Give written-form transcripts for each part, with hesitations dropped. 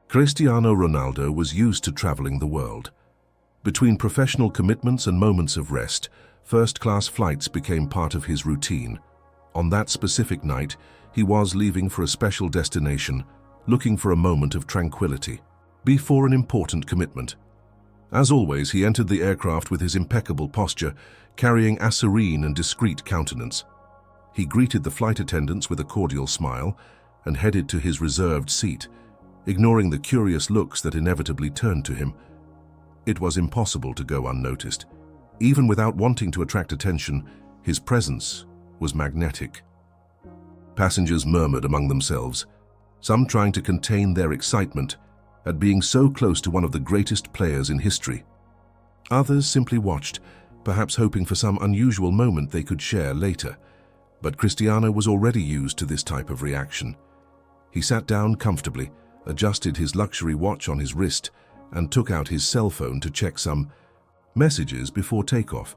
Cristiano Ronaldo was used to traveling the world. Between professional commitments and moments of rest, first-class flights became part of his routine. On that specific night, he was leaving for a special destination, looking for a moment of tranquility, before an important commitment. As always, he entered the aircraft with his impeccable posture, carrying a serene and discreet countenance. He greeted the flight attendants with a cordial smile and headed to his reserved seat, ignoring the curious looks that inevitably turned to him. It was impossible to go unnoticed. Even without wanting to attract attention, his presence was magnetic. Passengers murmured among themselves, some trying to contain their excitement at being so close to one of the greatest players in history. Others simply watched, perhaps hoping for some unusual moment they could share later. But Cristiano was already used to this type of reaction. He sat down comfortably, adjusted his luxury watch on his wrist, and took out his cell phone to check some messages before takeoff.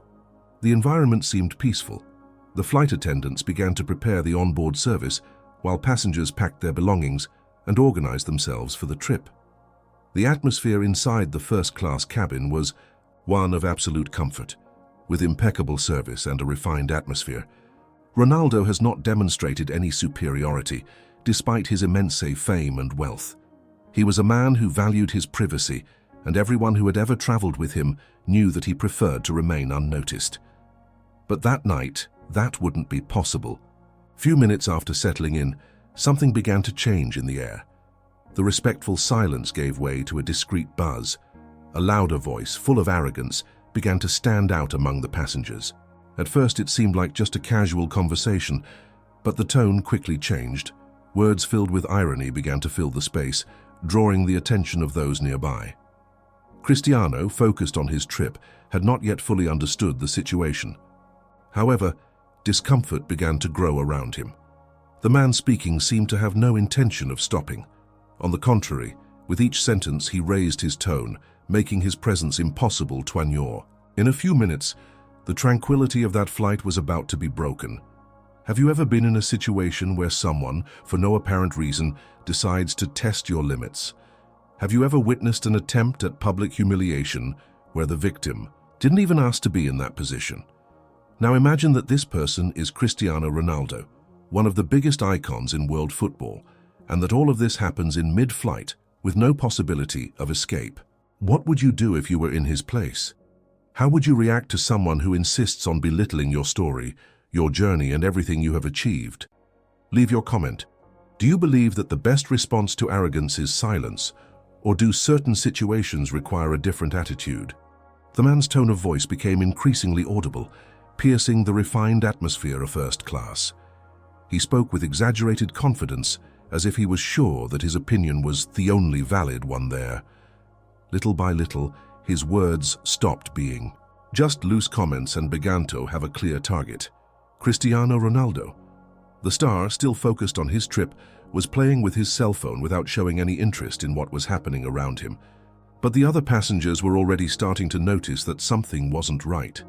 The environment seemed peaceful. The flight attendants began to prepare the onboard service, while passengers packed their belongings and organized themselves for the trip. The atmosphere inside the first-class cabin was one of absolute comfort, with impeccable service and a refined atmosphere. Ronaldo has not demonstrated any superiority, despite his immense fame and wealth. He was a man who valued his privacy, and everyone who had ever traveled with him knew that he preferred to remain unnoticed. But that night, that wouldn't be possible. Few minutes after settling in, something began to change in the air. The respectful silence gave way to a discreet buzz. A louder voice, full of arrogance, began to stand out among the passengers. At first it seemed like just a casual conversation, but the tone quickly changed. Words filled with irony began to fill the space, drawing the attention of those nearby. Cristiano, focused on his trip, had not yet fully understood the situation. However, discomfort began to grow around him. The man speaking seemed to have no intention of stopping. On the contrary, with each sentence he raised his tone, making his presence impossible to ignore. In a few minutes, the tranquility of that flight was about to be broken. Have you ever been in a situation where someone, for no apparent reason, decides to test your limits? Have you ever witnessed an attempt at public humiliation where the victim didn't even ask to be in that position? Now imagine that this person is Cristiano Ronaldo, one of the biggest icons in world football, and that all of this happens in mid-flight with no possibility of escape. What would you do if you were in his place? How would you react to someone who insists on belittling your story, your journey, and everything you have achieved? Leave your comment. Do you believe that the best response to arrogance is silence, or do certain situations require a different attitude? The man's tone of voice became increasingly audible, piercing the refined atmosphere of first class. He spoke with exaggerated confidence, as if he was sure that his opinion was the only valid one there. Little by little, his words stopped being just loose comments and began to have a clear target. Cristiano Ronaldo. The star, still focused on his trip, was playing with his cell phone without showing any interest in what was happening around him. But the other passengers were already starting to notice that something wasn't right.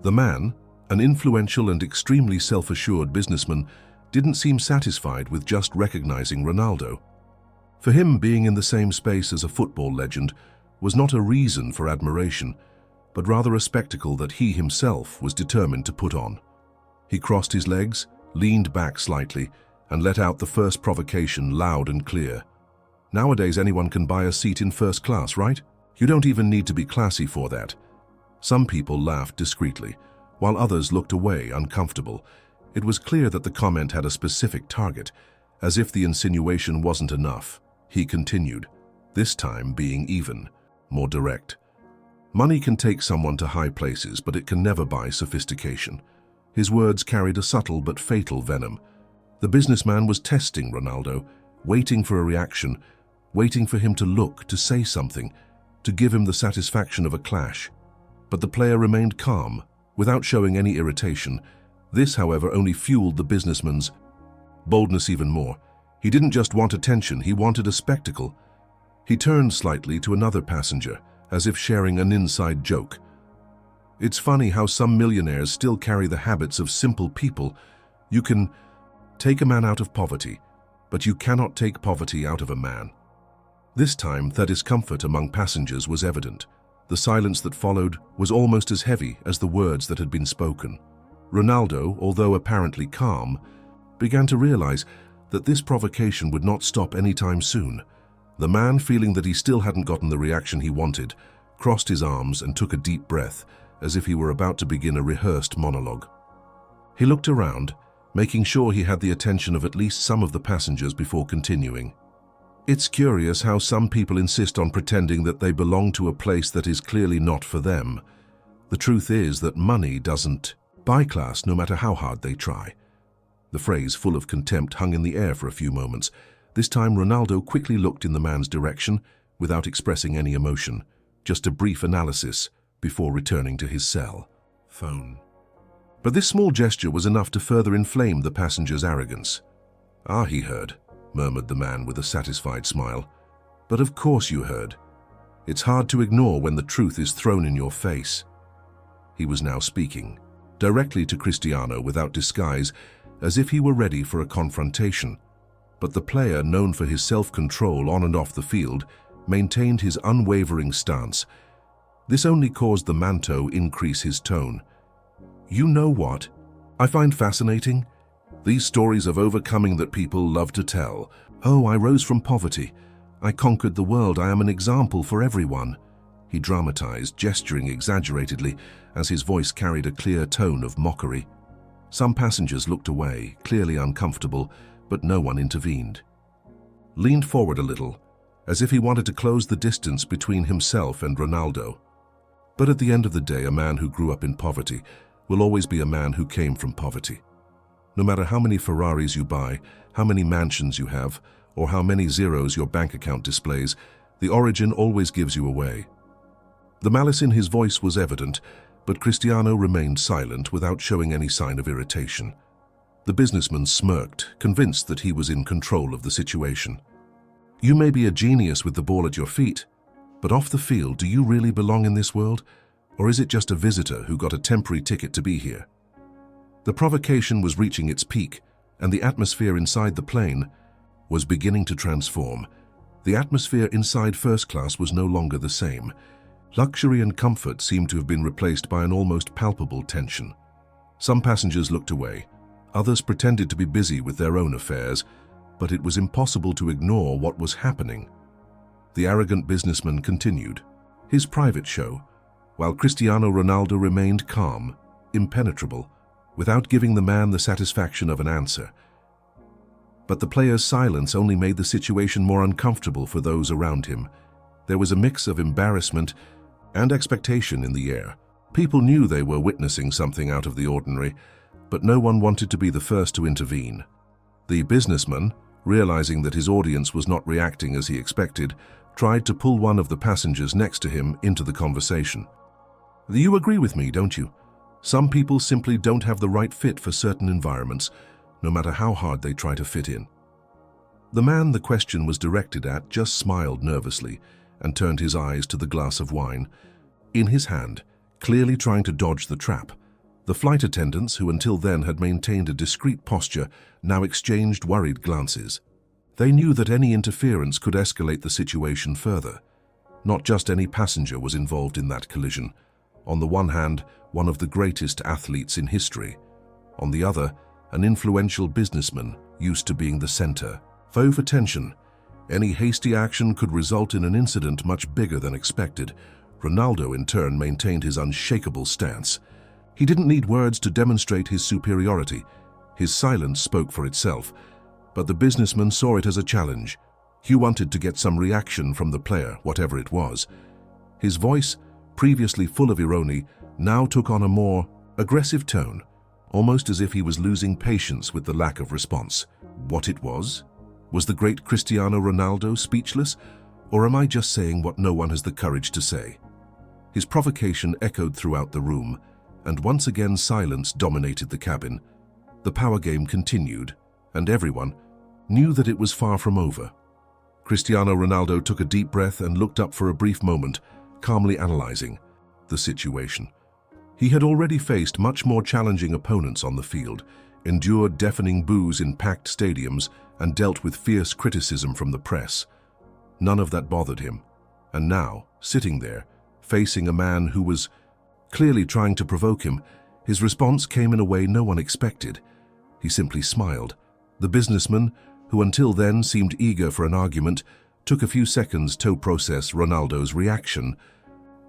The man, an influential and extremely self-assured businessman, didn't seem satisfied with just recognizing Ronaldo. For him, being in the same space as a football legend was not a reason for admiration, but rather a spectacle that he himself was determined to put on. He crossed his legs, leaned back slightly, and let out the first provocation loud and clear. Nowadays, anyone can buy a seat in first class, right? You don't even need to be classy for that. Some people laughed discreetly, while others looked away, uncomfortable. It was clear that the comment had a specific target. As if the insinuation wasn't enough, he continued, this time being even more direct. Money can take someone to high places, but it can never buy sophistication. His words carried a subtle but fatal venom. The businessman was testing Ronaldo, waiting for a reaction, waiting for him to look, to say something, to give him the satisfaction of a clash. But the player remained calm, without showing any irritation. This, however, only fueled the businessman's boldness even more. He didn't just want attention, he wanted a spectacle. He turned slightly to another passenger, as if sharing an inside joke. It's funny how some millionaires still carry the habits of simple people. You can take a man out of poverty, but you cannot take poverty out of a man. This time, the discomfort among passengers was evident. The silence that followed was almost as heavy as the words that had been spoken. Ronaldo, although apparently calm, began to realize that this provocation would not stop anytime soon. The man, feeling that he still hadn't gotten the reaction he wanted, crossed his arms and took a deep breath, as if he were about to begin a rehearsed monologue. He looked around, making sure he had the attention of at least some of the passengers before continuing. It's curious how some people insist on pretending that they belong to a place that is clearly not for them. The truth is that money doesn't buy class, no matter how hard they try. The phrase, full of contempt, hung in the air for a few moments. This time Ronaldo quickly looked in the man's direction without expressing any emotion, just a brief analysis before returning to his cell phone. But this small gesture was enough to further inflame the passenger's arrogance. "Ah, he heard," murmured the man with a satisfied smile. "But of course you heard. It's hard to ignore when the truth is thrown in your face." He was now speaking directly to Cristiano without disguise, as if he were ready for a confrontation. But the player, known for his self-control on and off the field, maintained his unwavering stance. This only caused the Manto increase his tone. "You know what I find fascinating? These stories of overcoming that people love to tell. Oh, I rose from poverty. I conquered the world. I am an example for everyone." He dramatized, gesturing exaggeratedly as his voice carried a clear tone of mockery. Some passengers looked away, clearly uncomfortable, but no one intervened. Leaned forward a little, as if he wanted to close the distance between himself and Ronaldo. But at the end of the day, a man who grew up in poverty will always be a man who came from poverty. No matter how many Ferraris you buy, how many mansions you have, or how many zeros your bank account displays, the origin always gives you away. The malice in his voice was evident, but Cristiano remained silent without showing any sign of irritation. The businessman smirked, convinced that he was in control of the situation. "You may be a genius with the ball at your feet, but off the field, do you really belong in this world? Or is it just a visitor who got a temporary ticket to be here?" The provocation was reaching its peak, and the atmosphere inside the plane was beginning to transform. The atmosphere inside first class was no longer the same. Luxury and comfort seemed to have been replaced by an almost palpable tension. Some passengers looked away. Others pretended to be busy with their own affairs, but it was impossible to ignore what was happening. The arrogant businessman continued his private show, while Cristiano Ronaldo remained calm, impenetrable, without giving the man the satisfaction of an answer. But the player's silence only made the situation more uncomfortable for those around him. There was a mix of embarrassment and expectation in the air. People knew they were witnessing something out of the ordinary, but no one wanted to be the first to intervene. The businessman, realizing that his audience was not reacting as he expected, tried to pull one of the passengers next to him into the conversation. "You agree with me, don't you? Some people simply don't have the right fit for certain environments, no matter how hard they try to fit in." The man the question was directed at just smiled nervously and turned his eyes to the glass of wine in his hand, clearly trying to dodge the trap. The flight attendants, who until then had maintained a discreet posture, now exchanged worried glances. They knew that any interference could escalate the situation further. Not just any passenger was involved in that collision. On the one hand, one of the greatest athletes in history. On the other, an influential businessman used to being the center of attention. Any hasty action could result in an incident much bigger than expected. Ronaldo, in turn, maintained his unshakable stance. He didn't need words to demonstrate his superiority. His silence spoke for itself, but the businessman saw it as a challenge. He wanted to get some reaction from the player, whatever it was. His voice, previously full of irony, now took on a more aggressive tone, almost as if he was losing patience with the lack of response. What it was? Was the great Cristiano Ronaldo speechless? Or am I just saying what no one has the courage to say? His provocation echoed throughout the room, and once again silence dominated the cabin. The power game continued, and everyone knew that it was far from over. Cristiano Ronaldo took a deep breath and looked up for a brief moment, calmly analyzing the situation. He had already faced much more challenging opponents on the field, endured deafening boos in packed stadiums, and dealt with fierce criticism from the press. None of that bothered him. And now, sitting there, facing a man who was clearly trying to provoke him, his response came in a way no one expected. He simply smiled. The businessman, who until then seemed eager for an argument, took a few seconds to process Ronaldo's reaction.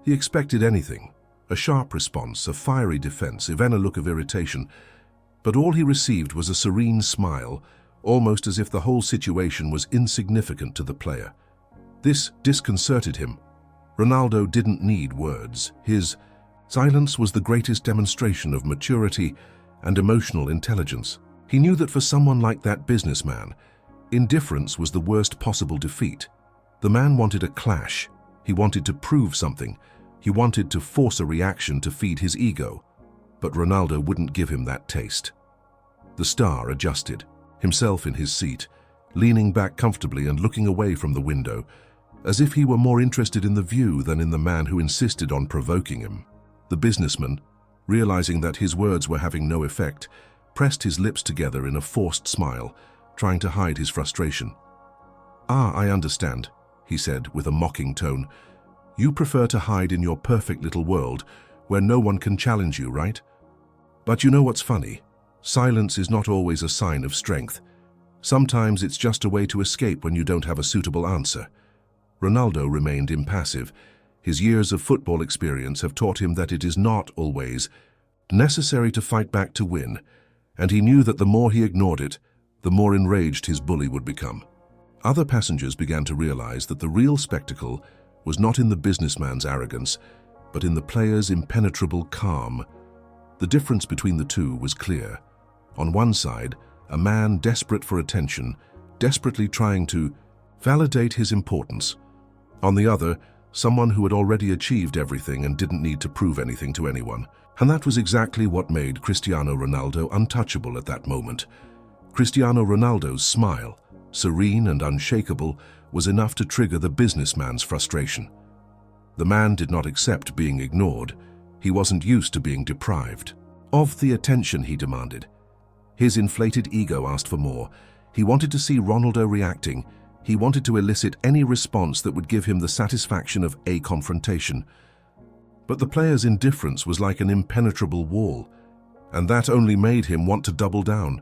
He expected anything, a sharp response, a fiery defense, even a look of irritation. But all he received was a serene smile, almost as if the whole situation was insignificant to the player. This disconcerted him. Ronaldo didn't need words. His silence was the greatest demonstration of maturity and emotional intelligence. He knew that for someone like that businessman, indifference was the worst possible defeat. The man wanted a clash. He wanted to prove something. He wanted to force a reaction to feed his ego. But Ronaldo wouldn't give him that taste. The star adjusted, himself in his seat, leaning back comfortably and looking away from the window, as if he were more interested in the view than in the man who insisted on provoking him. The businessman, realizing that his words were having no effect, pressed his lips together in a forced smile, trying to hide his frustration. "Ah, I understand," he said with a mocking tone. "You prefer to hide in your perfect little world where no one can challenge you, right? But you know what's funny? Silence is not always a sign of strength. Sometimes it's just a way to escape when you don't have a suitable answer." Ronaldo remained impassive. His years of football experience have taught him that it is not always necessary to fight back to win, and he knew that the more he ignored it, the more enraged his bully would become. Other passengers began to realize that the real spectacle was not in the businessman's arrogance, but in the player's impenetrable calm. The difference between the two was clear. On one side, a man desperate for attention, desperately trying to validate his importance. On the other, someone who had already achieved everything and didn't need to prove anything to anyone. And that was exactly what made Cristiano Ronaldo untouchable at that moment. Cristiano Ronaldo's smile, serene and unshakable, was enough to trigger the businessman's frustration. The man did not accept being ignored. He wasn't used to being deprived of the attention he demanded. His inflated ego asked for more. He wanted to see Ronaldo reacting. He wanted to elicit any response that would give him the satisfaction of a confrontation. But the player's indifference was like an impenetrable wall, and that only made him want to double down.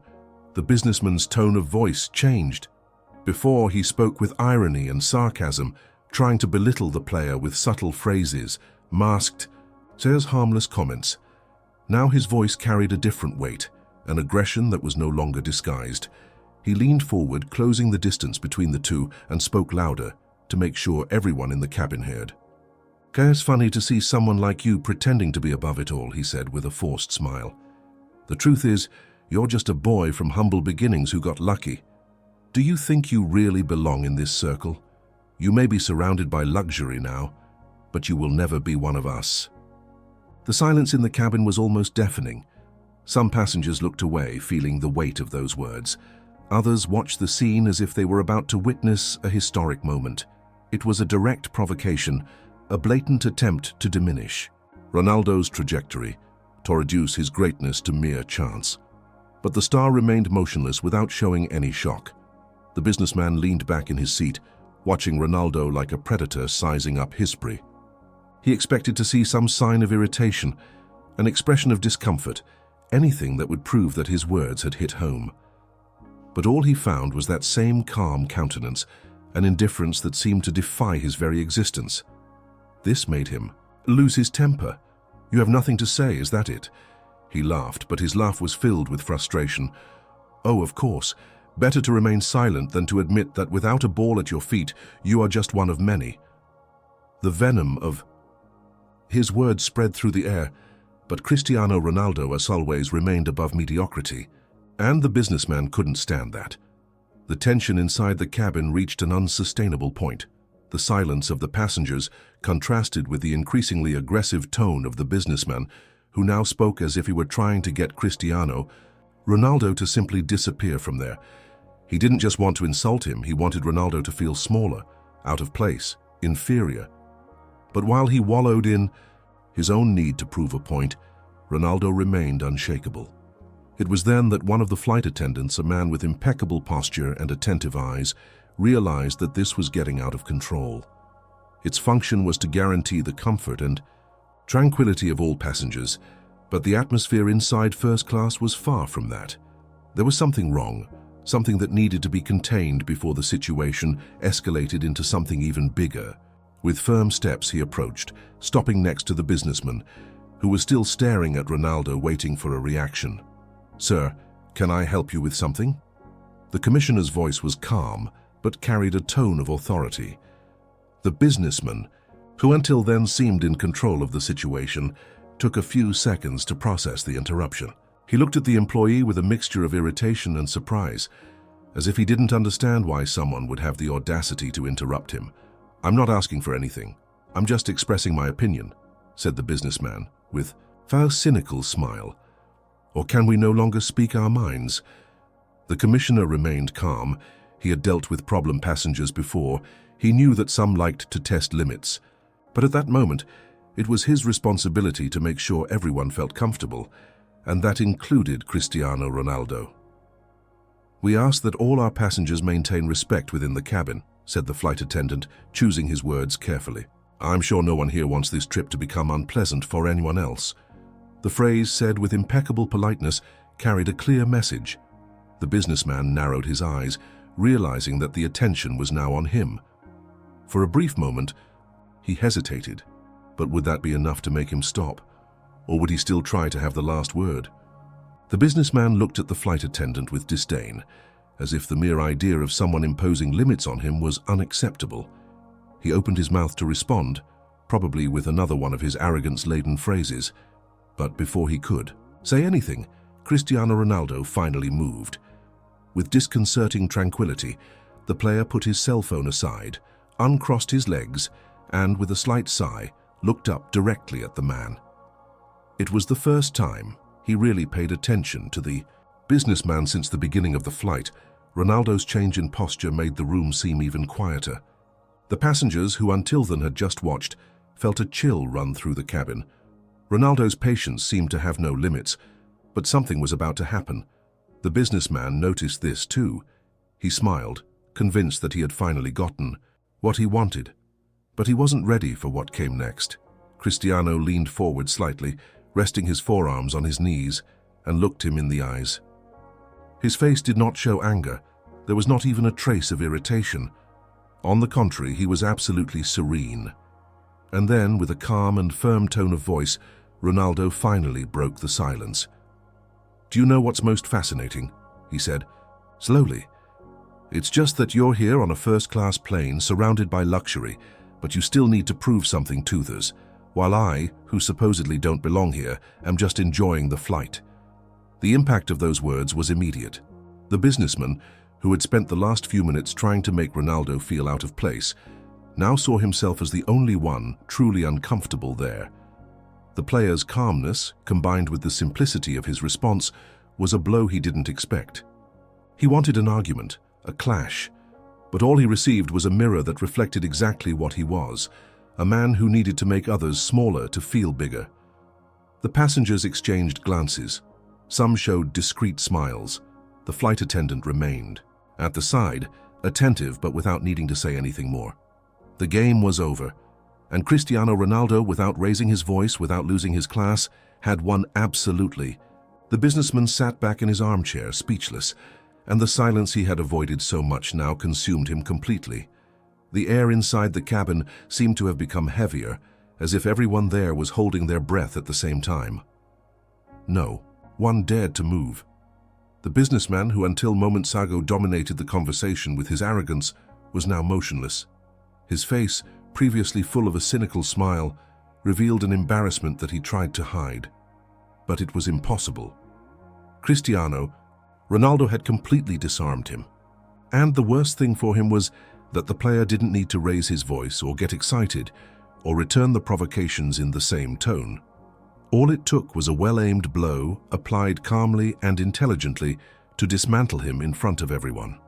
The businessman's tone of voice changed. Before, he spoke with irony and sarcasm, trying to belittle the player with subtle phrases, masked as harmless comments. Now his voice carried a different weight, an aggression that was no longer disguised. He leaned forward, closing the distance between the two, and spoke louder, to make sure everyone in the cabin heard. "It's funny to see someone like you pretending to be above it all," he said with a forced smile. "The truth is, you're just a boy from humble beginnings who got lucky. Do you think you really belong in this circle? You may be surrounded by luxury now, but you will never be one of us." The silence in the cabin was almost deafening. Some passengers looked away, feeling the weight of those words. Others watched the scene as if they were about to witness a historic moment. It was a direct provocation, a blatant attempt to diminish Ronaldo's trajectory, to reduce his greatness to mere chance. But the star remained motionless without showing any shock. The businessman leaned back in his seat, watching Ronaldo like a predator sizing up his prey. He expected to see some sign of irritation, an expression of discomfort, anything that would prove that his words had hit home. But all he found was that same calm countenance, an indifference that seemed to defy his very existence. This made him lose his temper. "You have nothing to say, is that it?" He laughed, but his laugh was filled with frustration. "Oh, of course. Better to remain silent than to admit that without a ball at your feet, you are just one of many." The venom of his words spread through the air, but Cristiano Ronaldo, as always, remained above mediocrity. And the businessman couldn't stand that. The tension inside the cabin reached an unsustainable point. The silence of the passengers contrasted with the increasingly aggressive tone of the businessman, who now spoke as if he were trying to get Cristiano Ronaldo to simply disappear from there. He didn't just want to insult him, he wanted Ronaldo to feel smaller, out of place, inferior. But while he wallowed in his own need to prove a point, Ronaldo remained unshakable. It was then that one of the flight attendants, a man with impeccable posture and attentive eyes, realized that this was getting out of control. Its function was to guarantee the comfort and tranquility of all passengers, but the atmosphere inside first class was far from that. There was something wrong, something that needed to be contained before the situation escalated into something even bigger. With firm steps he approached, stopping next to the businessman, who was still staring at Ronaldo waiting for a reaction. "Sir, can I help you with something?" The commissioner's voice was calm, but carried a tone of authority. The businessman, who until then seemed in control of the situation, took a few seconds to process the interruption. He looked at the employee with a mixture of irritation and surprise, as if he didn't understand why someone would have the audacity to interrupt him. "I'm not asking for anything. I'm just expressing my opinion," said the businessman, with a cynical smile. "Or can we no longer speak our minds?" The commissioner remained calm. He had dealt with problem passengers before. He knew that some liked to test limits. But at that moment, it was his responsibility to make sure everyone felt comfortable, and that included Cristiano Ronaldo. "We ask that all our passengers maintain respect within the cabin," said the flight attendant, choosing his words carefully. "I'm sure no one here wants this trip to become unpleasant for anyone else." The phrase, said with impeccable politeness, carried a clear message. The businessman narrowed his eyes, realizing that the attention was now on him. For a brief moment, he hesitated, but would that be enough to make him stop? Or would he still try to have the last word? The businessman looked at the flight attendant with disdain, as if the mere idea of someone imposing limits on him was unacceptable. He opened his mouth to respond, probably with another one of his arrogance-laden phrases. But before he could say anything, Cristiano Ronaldo finally moved. With disconcerting tranquility, the player put his cell phone aside, uncrossed his legs, and with a slight sigh, looked up directly at the man. It was the first time he really paid attention to the businessman since the beginning of the flight. Ronaldo's change in posture made the room seem even quieter. The passengers, who until then had just watched, felt a chill run through the cabin. Ronaldo's patience seemed to have no limits, but something was about to happen. The businessman noticed this too. He smiled, convinced that he had finally gotten what he wanted. But he wasn't ready for what came next. Cristiano leaned forward slightly, resting his forearms on his knees, and looked him in the eyes. His face did not show anger. There was not even a trace of irritation. On the contrary, he was absolutely serene. And then, with a calm and firm tone of voice, Ronaldo finally broke the silence. "Do you know what's most fascinating?" he said, slowly. "It's just that you're here on a first-class plane, surrounded by luxury, but you still need to prove something to others, while I, who supposedly don't belong here, am just enjoying the flight." The impact of those words was immediate. The businessman, who had spent the last few minutes trying to make Ronaldo feel out of place, now saw himself as the only one truly uncomfortable there. The player's calmness, combined with the simplicity of his response, was a blow he didn't expect. He wanted an argument, a clash, but all he received was a mirror that reflected exactly what he was, a man who needed to make others smaller to feel bigger. The passengers exchanged glances. Some showed discreet smiles. The flight attendant remained at the side, attentive but without needing to say anything more. The game was over, and Cristiano Ronaldo, without raising his voice, without losing his class, had won absolutely. The businessman sat back in his armchair, speechless, and the silence he had avoided so much now consumed him completely. The air inside the cabin seemed to have become heavier, as if everyone there was holding their breath at the same time. No one dared to move. The businessman, who until moments ago dominated the conversation with his arrogance, was now motionless. His face, previously full of a cynical smile, revealed an embarrassment that he tried to hide. But it was impossible. Cristiano Ronaldo had completely disarmed him. And the worst thing for him was that the player didn't need to raise his voice or get excited or return the provocations in the same tone. All it took was a well-aimed blow, applied calmly and intelligently, to dismantle him in front of everyone.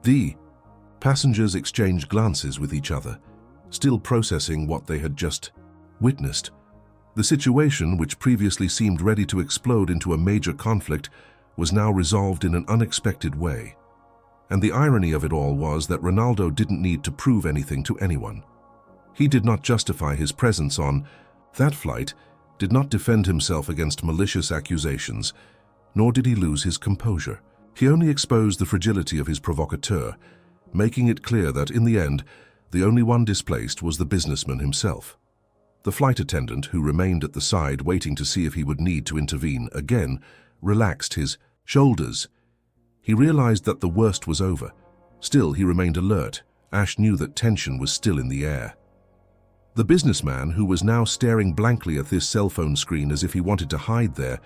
The passengers exchanged glances with each other, still processing what they had just witnessed. The situation, which previously seemed ready to explode into a major conflict, was now resolved in an unexpected way. And the irony of it all was that Ronaldo didn't need to prove anything to anyone. He did not justify his presence on that flight, did not defend himself against malicious accusations, nor did he lose his composure. He only exposed the fragility of his provocateur, making it clear that, in the end, the only one displaced was the businessman himself. The flight attendant, who remained at the side waiting to see if he would need to intervene again, relaxed his shoulders. He realized that the worst was over. Still, he remained alert. Ash knew that tension was still in the air. The businessman, who was now staring blankly at this cell phone screen as if he wanted to hide there,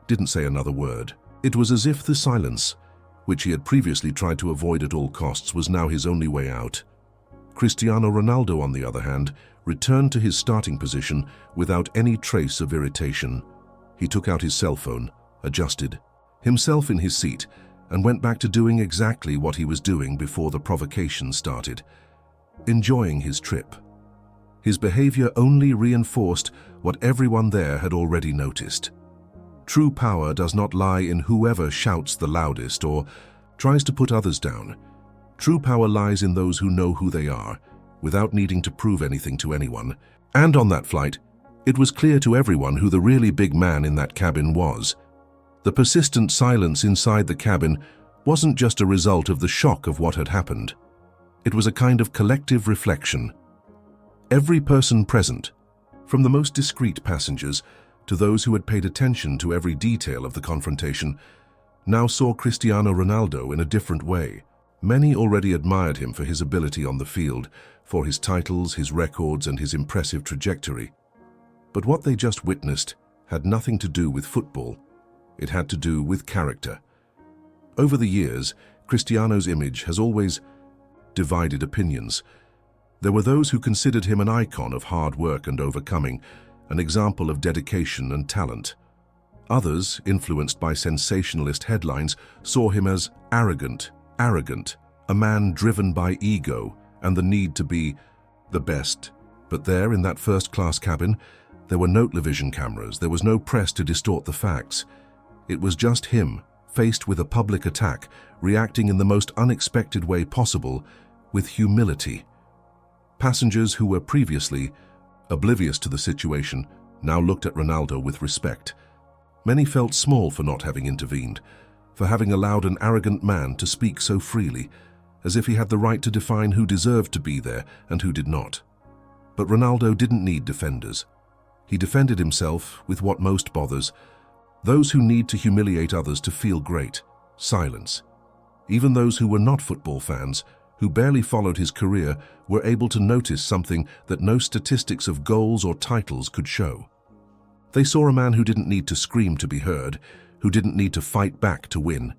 didn't say another word. It was as if the silence, which he had previously tried to avoid at all costs, was now his only way out. Cristiano Ronaldo, on the other hand, returned to his starting position without any trace of irritation. He took out his cell phone, adjusted himself in his seat, and went back to doing exactly what he was doing before the provocation started, enjoying his trip. His behavior only reinforced what everyone there had already noticed. True power does not lie in whoever shouts the loudest or tries to put others down. True power lies in those who know who they are, without needing to prove anything to anyone. And on that flight, it was clear to everyone who the really big man in that cabin was. The persistent silence inside the cabin wasn't just a result of the shock of what had happened. It was a kind of collective reflection. Every person present, from the most discreet passengers to those who had paid attention to every detail of the confrontation, now saw Cristiano Ronaldo in a different way. Many already admired him for his ability on the field, for his titles, his records, and his impressive trajectory. But what they just witnessed had nothing to do with football. It had to do with character. Over the years, Cristiano's image has always divided opinions. There were those who considered him an icon of hard work and overcoming, an example of dedication and talent. Others, influenced by sensationalist headlines, saw him as arrogant, a man driven by ego and the need to be the best. But there, in that first-class cabin, there were no television cameras, there was no press to distort the facts. It was just him, faced with a public attack, reacting in the most unexpected way possible, with humility. Passengers who were previously oblivious to the situation now looked at Ronaldo with respect. Many felt small for not having intervened, for having allowed an arrogant man to speak so freely, as if he had the right to define who deserved to be there and who did not. But Ronaldo didn't need defenders. He defended himself with what most bothers: those who need to humiliate others to feel great. Silence. Even those who were not football fans, who barely followed his career, were able to notice something that no statistics of goals or titles could show. They saw a man who didn't need to scream to be heard, who didn't need to fight back to win.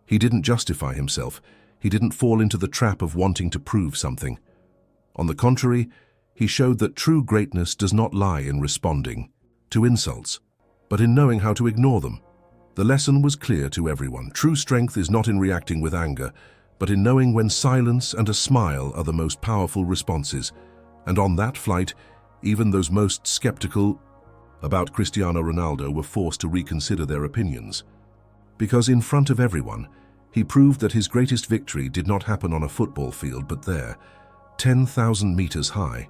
He didn't justify himself. He didn't fall into the trap of wanting to prove something. On the contrary, he showed that true greatness does not lie in responding to insults, but in knowing how to ignore them. The lesson was clear to everyone. True strength is not in reacting with anger, but in knowing when silence and a smile are the most powerful responses. And on that flight, even those most skeptical about Cristiano Ronaldo were forced to reconsider their opinions. Because in front of everyone, he proved that his greatest victory did not happen on a football field, but there, 10,000 meters high.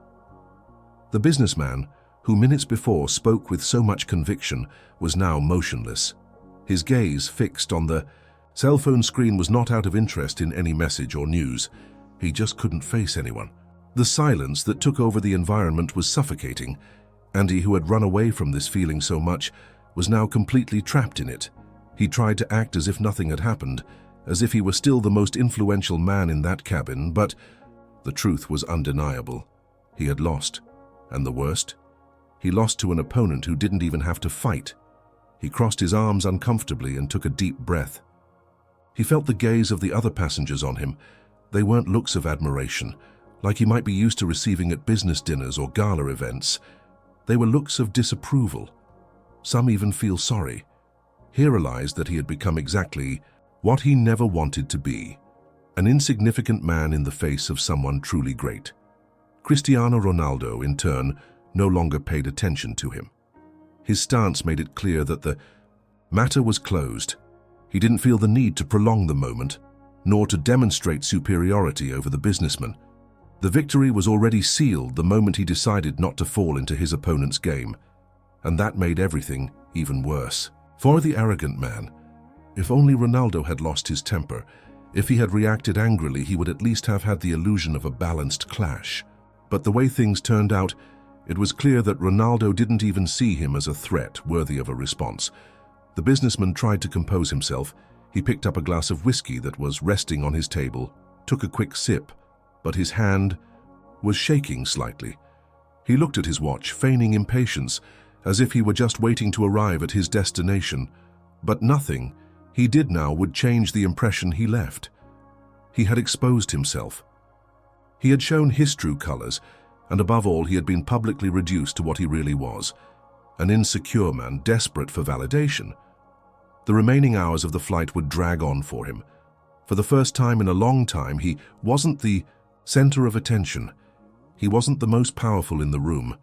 The businessman, who minutes before spoke with so much conviction, was now motionless. His gaze fixed on the cell phone screen was not out of interest in any message or news. He just couldn't face anyone. The silence that took over the environment was suffocating. Andy, who had run away from this feeling so much, was now completely trapped in it. He tried to act as if nothing had happened, as if he were still the most influential man in that cabin, but the truth was undeniable. He had lost. And the worst? He lost to an opponent who didn't even have to fight. He crossed his arms uncomfortably and took a deep breath. He felt the gaze of the other passengers on him. They weren't looks of admiration, like he might be used to receiving at business dinners or gala events. They were looks of disapproval. Some even feel sorry. He realized that he had become exactly what he never wanted to be: an insignificant man in the face of someone truly great. Cristiano Ronaldo, in turn, no longer paid attention to him. His stance made it clear that the matter was closed. He didn't feel the need to prolong the moment. nor to demonstrate superiority over the businessman. The victory was already sealed the moment he decided not to fall into his opponent's game, and that made everything even worse. For the arrogant man, if only Ronaldo had lost his temper, if he had reacted angrily, he would at least have had the illusion of a balanced clash. But the way things turned out, it was clear that Ronaldo didn't even see him as a threat worthy of a response. The businessman tried to compose himself. He picked up a glass of whiskey that was resting on his table, took a quick sip, but his hand was shaking slightly. He looked at his watch, feigning impatience, as if he were just waiting to arrive at his destination. But nothing he did now would change the impression he left. He had exposed himself. He had shown his true colors, and above all, he had been publicly reduced to what he really was, an insecure man desperate for validation. The remaining hours of the flight would drag on for him. For the first time in a long time, he wasn't the center of attention. He wasn't the most powerful in the room,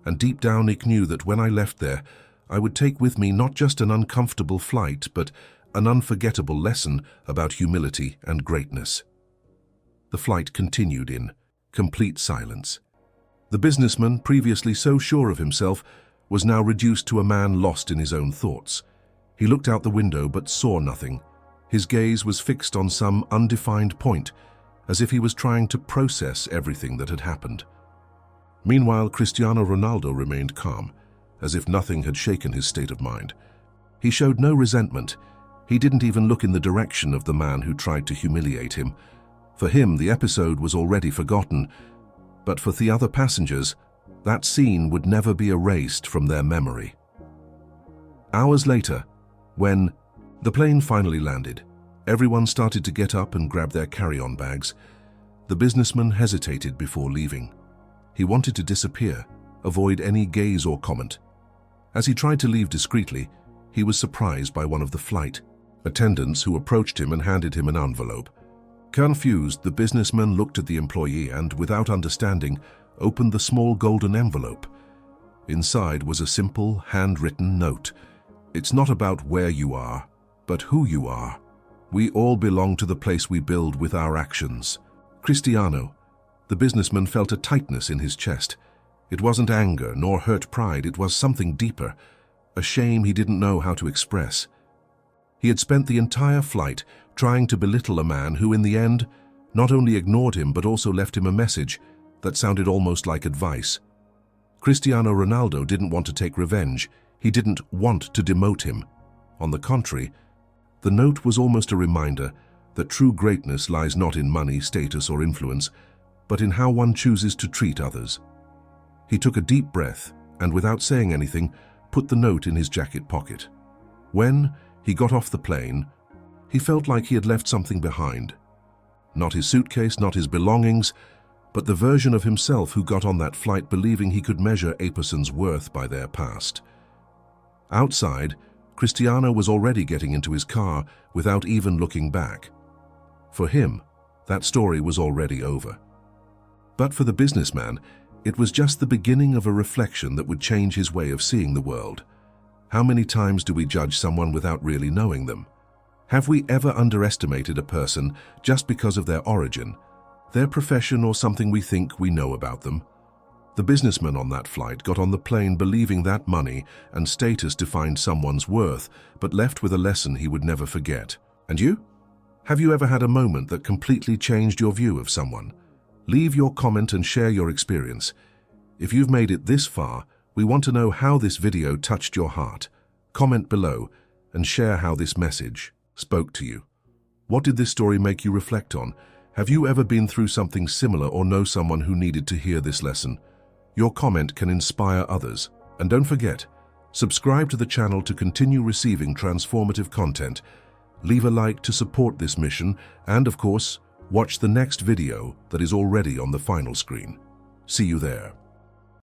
and deep down Nick knew that when I left there, I would take with me not just an uncomfortable flight, but an unforgettable lesson about humility and greatness. The flight continued in complete silence. The businessman, previously so sure of himself, was now reduced to a man lost in his own thoughts. He looked out the window but saw nothing. His gaze was fixed on some undefined point, as if he was trying to process everything that had happened. Meanwhile, Cristiano Ronaldo remained calm, as if nothing had shaken his state of mind. He showed no resentment. He didn't even look in the direction of the man who tried to humiliate him. For him, the episode was already forgotten, but for the other passengers, that scene would never be erased from their memory. Hours later, when the plane finally landed, everyone started to get up and grab their carry-on bags. The businessman hesitated before leaving. He wanted to disappear, avoid any gaze or comment. As he tried to leave discreetly, he was surprised by one of the flight attendants who approached him and handed him an envelope. Confused, the businessman looked at the employee and, without understanding, opened the small golden envelope. Inside was a simple, handwritten note. "It's not about where you are, but who you are. We all belong to the place we build with our actions." Cristiano, the businessman, felt a tightness in his chest. It wasn't anger nor hurt pride, it was something deeper, a shame he didn't know how to express. He had spent the entire flight trying to belittle a man who, in the end, not only ignored him but also left him a message that sounded almost like advice. Cristiano Ronaldo didn't want to take revenge. He didn't want to demote him. On the contrary, the note was almost a reminder that true greatness lies not in money, status, or influence, but in how one chooses to treat others. He took a deep breath and, without saying anything, put the note in his jacket pocket. When he got off the plane, he felt like he had left something behind. Not his suitcase, not his belongings, but the version of himself who got on that flight believing he could measure a person's worth by their past. Outside, Cristiano was already getting into his car without even looking back. For him, that story was already over. But for the businessman, it was just the beginning of a reflection that would change his way of seeing the world. How many times do we judge someone without really knowing them? Have we ever underestimated a person just because of their origin, their profession, or something we think we know about them? The businessman on that flight got on the plane believing that money and status defined someone's worth, but left with a lesson he would never forget. And you? Have you ever had a moment that completely changed your view of someone? Leave your comment and share your experience. If you've made it this far, we want to know how this video touched your heart. Comment below and share how this message spoke to you. What did this story make you reflect on? Have you ever been through something similar or know someone who needed to hear this lesson? Your comment can inspire others. And don't forget, subscribe to the channel to continue receiving transformative content. Leave a like to support this mission and, of course, watch the next video that is already on the final screen. See you there.